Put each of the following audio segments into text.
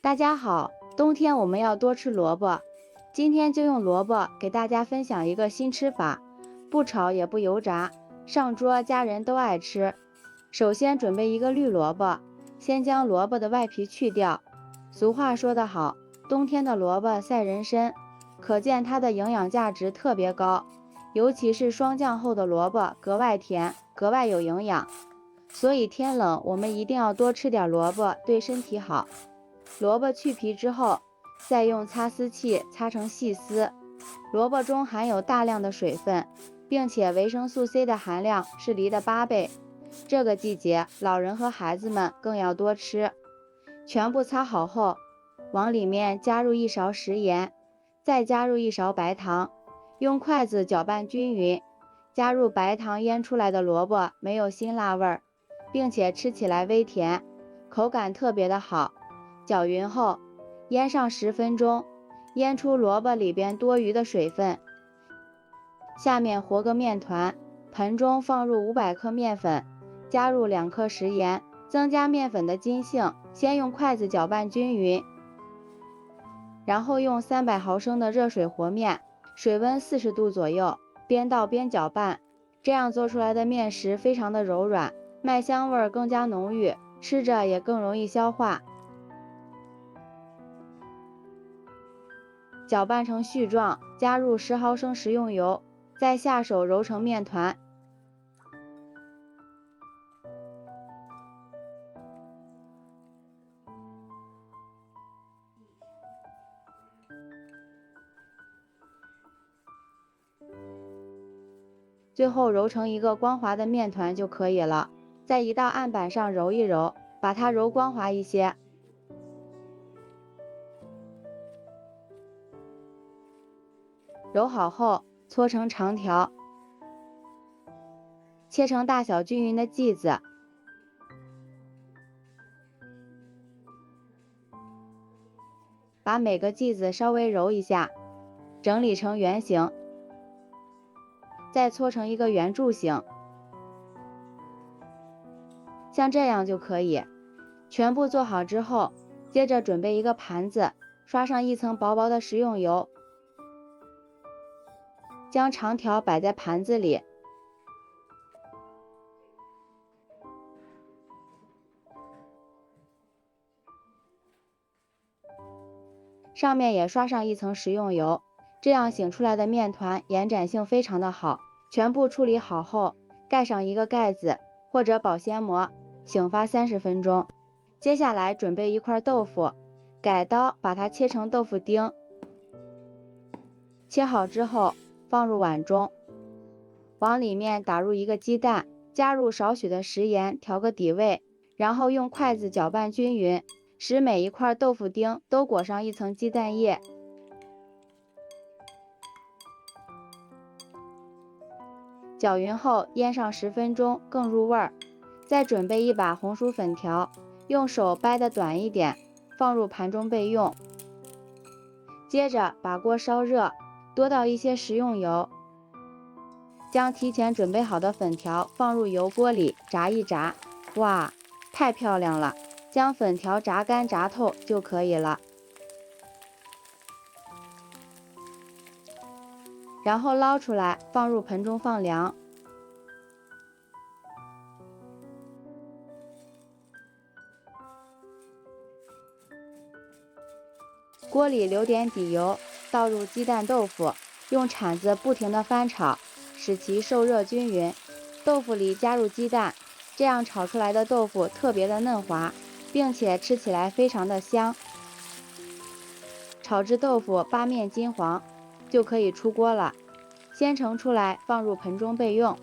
大家好，冬天我们要多吃萝卜。今天就用萝卜给大家分享一个新吃法，不炒也不油炸，上桌家人都爱吃。首先准备一个绿萝卜，先将萝卜的外皮去掉。俗话说得好，冬天的萝卜赛人参，可见它的营养价值特别高，尤其是霜降后的萝卜格外甜，格外有营养。所以天冷我们一定要多吃点萝卜，对身体好。萝卜去皮之后，再用擦丝器擦成细丝。萝卜中含有大量的水分，并且维生素 C 的含量是梨的8倍。这个季节，老人和孩子们更要多吃。全部擦好后，往里面加入1勺食盐，再加入1勺白糖，用筷子搅拌均匀。加入白糖腌出来的萝卜没有辛辣味儿，并且吃起来微甜，口感特别的好。搅匀后，腌上10分钟，腌出萝卜里边多余的水分。下面和个面团，盆中放入500克面粉，加入2克食盐，增加面粉的筋性。先用筷子搅拌均匀，然后用300毫升的热水和面，水温40度左右，边倒边搅拌。这样做出来的面食非常的柔软，麦香味更加浓郁，吃着也更容易消化。搅拌成絮状，加入10毫升食用油，再下手揉成面团。最后揉成一个光滑的面团就可以了。在一道案板上揉一揉，把它揉光滑一些。揉好后，搓成长条，切成大小均匀的剂子。把每个剂子稍微揉一下，整理成圆形，再搓成一个圆柱形，像这样就可以。全部做好之后，接着准备一个盘子，刷上一层薄薄的食用油，将长条摆在盘子里，上面也刷上一层食用油，这样醒出来的面团延展性非常的好。全部处理好后，盖上一个盖子或者保鲜膜，醒发30分钟。接下来准备一块豆腐，改刀把它切成豆腐丁。切好之后放入碗中，往里面打入一个鸡蛋，加入少许的食盐调个底味，然后用筷子搅拌均匀，使每一块豆腐丁都裹上一层鸡蛋液。搅匀后腌上10分钟，更入味儿。再准备一把红薯粉条，用手掰得短一点，放入盘中备用。接着把锅烧热，多倒一些食用油，将提前准备好的粉条放入油锅里炸一炸。哇，太漂亮了！将粉条炸干炸透就可以了。然后捞出来，放入盆中放凉。锅里留点底油，倒入鸡蛋豆腐，用铲子不停地翻炒，使其受热均匀。豆腐里加入鸡蛋，这样炒出来的豆腐特别的嫩滑，并且吃起来非常的香。炒至豆腐八面金黄，就可以出锅了。先盛出来，放入盆中备用。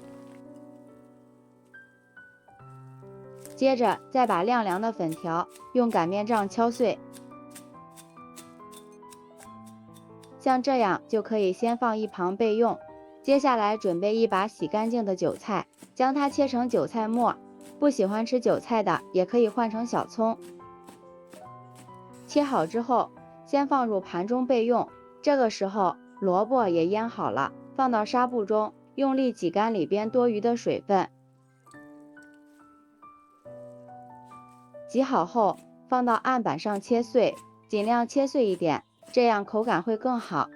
接着再把晾凉的粉条用擀面杖敲碎，像这样就可以先放一旁备用。接下来准备一把洗干净的韭菜，将它切成韭菜末，不喜欢吃韭菜的也可以换成小葱。切好之后，先放入盘中备用。这个时候萝卜也腌好了，放到纱布中，用力挤干里边多余的水分。挤好后，放到案板上切碎，尽量切碎一点，这样口感会更好。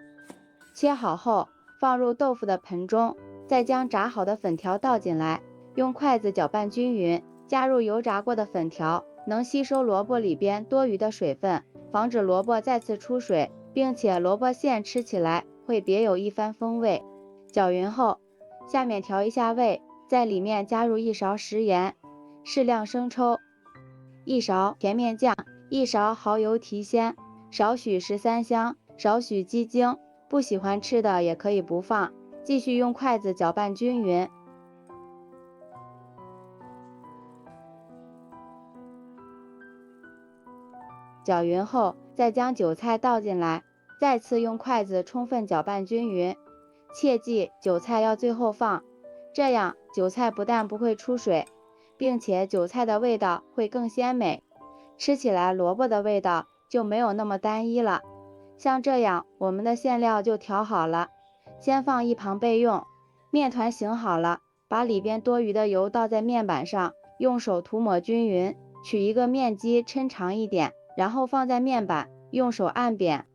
切好后，放入豆腐的盆中，再将炸好的粉条倒进来，用筷子搅拌均匀，加入油炸过的粉条，能吸收萝卜里边多余的水分，防止萝卜再次出水，并且萝卜馅吃起来会别有一番风味。搅匀后，下面调一下味，在里面加入1勺食盐，适量生抽，1勺甜面酱，1勺蚝油提鲜，少许13香，少许鸡精，不喜欢吃的也可以不放。继续用筷子搅拌均匀。搅匀后，再将韭菜倒进来，再次用筷子充分搅拌均匀。切记韭菜要最后放，这样韭菜不但不会出水，并且韭菜的味道会更鲜美，吃起来萝卜的味道就没有那么单一了。像这样，我们的馅料就调好了，先放一旁备用。面团醒好了，把里边多余的油倒在面板上，用手涂抹均匀，取一个面机抻长一点，然后放在面板，用手按扁，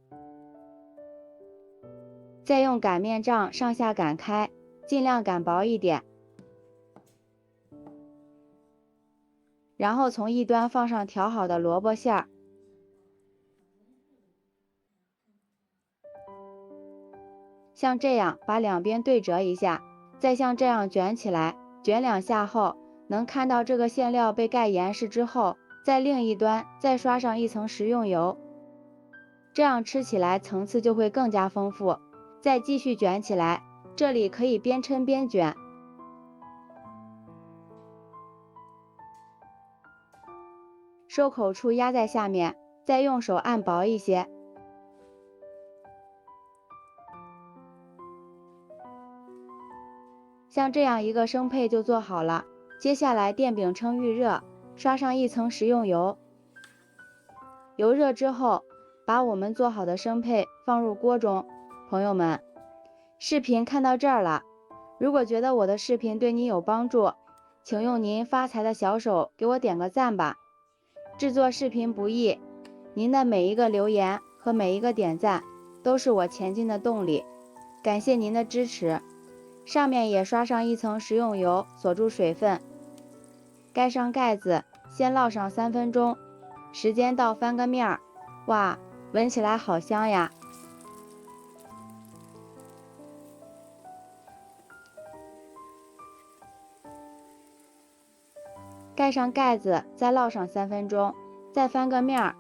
再用擀面杖上下擀开，尽量擀薄一点，然后从一端放上调好的萝卜馅儿，像这样把两边对折一下，再像这样卷起来，卷2下后，能看到这个馅料被盖严实之后，在另一端再刷上一层食用油，这样吃起来层次就会更加丰富。再继续卷起来，这里可以边抻边卷，收口处压在下面，再用手按薄一些。像这样一个生配就做好了。接下来电饼铛预热，刷上一层食用油，油热之后，把我们做好的生配放入锅中。朋友们，视频看到这儿了，如果觉得我的视频对你有帮助，请用您发财的小手给我点个赞吧。制作视频不易，您的每一个留言和每一个点赞都是我前进的动力，感谢您的支持。上面也刷上一层食用油，锁住水分，盖上盖子，先烙上3分钟，时间到翻个面儿。哇，闻起来好香呀！盖上盖子，再烙上3分钟，再翻个面儿。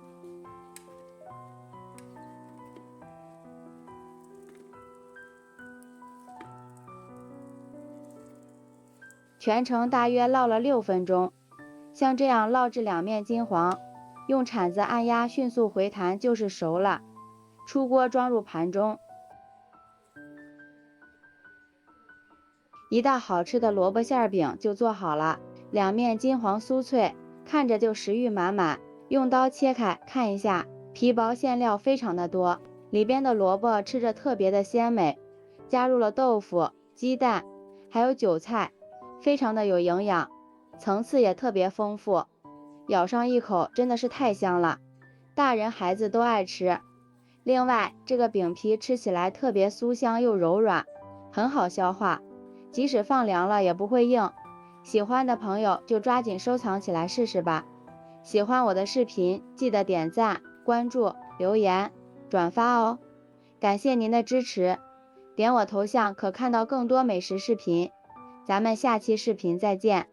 全程大约烙了6分钟，像这样烙至两面金黄，用铲子按压迅速回弹就是熟了。出锅装入盘中。一道好吃的萝卜馅饼就做好了，两面金黄酥脆，看着就食欲满满。用刀切开看一下，皮薄馅料非常的多，里边的萝卜吃着特别的鲜美，加入了豆腐、鸡蛋，还有韭菜，非常的有营养，层次也特别丰富。咬上一口真的是太香了，大人孩子都爱吃。另外，这个饼皮吃起来特别酥香又柔软，很好消化，即使放凉了也不会硬。喜欢的朋友就抓紧收藏起来试试吧。喜欢我的视频，记得点赞、关注、留言、转发哦。感谢您的支持，点我头像可看到更多美食视频。咱们下期视频再见。